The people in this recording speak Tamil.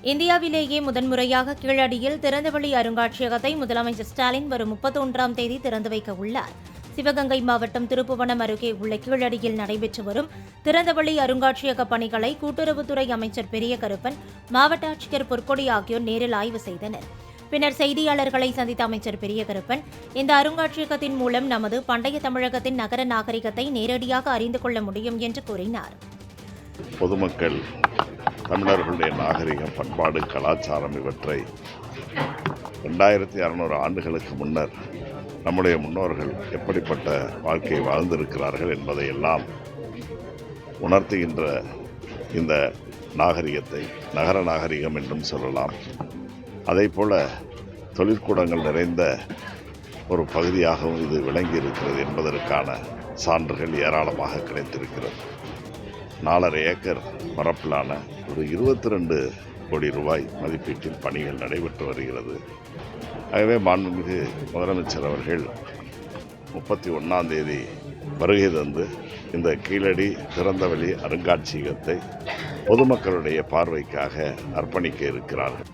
இந்தியாவிலேயே முதன்முறையாக கீழடியில் திறந்தவெளி அருங்காட்சியகத்தை முதலமைச்சர் ஸ்டாலின் வரும் 31ஆம் தேதி திறந்து வைக்க உள்ளார். சிவகங்கை மாவட்டம் திருப்புவனம் அருகே உள்ள கீழடியில் நடைபெற்று வரும் திறந்தவெளி அருங்காட்சியக பணிகளை கூட்டுறவுத்துறை அமைச்சர் பெரிய கருப்பன், மாவட்ட ஆட்சியர் பொற்கொடி ஆகியோர் நேரில் ஆய்வு செய்தனர். பின்னர் செய்தியாளர்களை சந்தித்த அமைச்சர் பெரிய கருப்பன், இந்த அருங்காட்சியகத்தின் மூலம் நமது பண்டைய தமிழகத்தின் நகர நாகரிகத்தை நேரடியாக அறிந்து கொள்ள முடியும் என்று கூறினார். பொதுமக்கள் தமிழர்களுடைய நாகரிகம், பண்பாடு, கலாச்சாரம் இவற்றை 2600 ஆண்டுகளுக்கு முன்னர் நம்முடைய முன்னோர்கள் எப்படிப்பட்ட வாழ்க்கையை வாழ்ந்திருக்கிறார்கள் என்பதையெல்லாம் உணர்த்துகின்ற இந்த நாகரிகத்தை நகர நாகரிகம் என்றும் சொல்லலாம். அதைப்போல தொழிற்கூடங்கள் நிறைந்த ஒரு பகுதியாகவும் இது விளங்கி இருக்கிறது என்பதற்கான சான்றுகள் ஏராளமாக கிடைத்திருக்கிறது. 4.5 ஏக்கர் பரப்பிலான ஒரு 22 கோடி ரூபாய் மதிப்பீட்டில் பணிகள் நடைபெற்று வருகிறது. ஆகவே மாண்புமிகு முதலமைச்சர் அவர்கள் 31ஆம் தேதி வருகை தந்து இந்த கீழடி திறந்தவெளி அருங்காட்சியகத்தை பொதுமக்களுடைய பார்வைக்காக அர்ப்பணிக்க இருக்கிறார்கள்.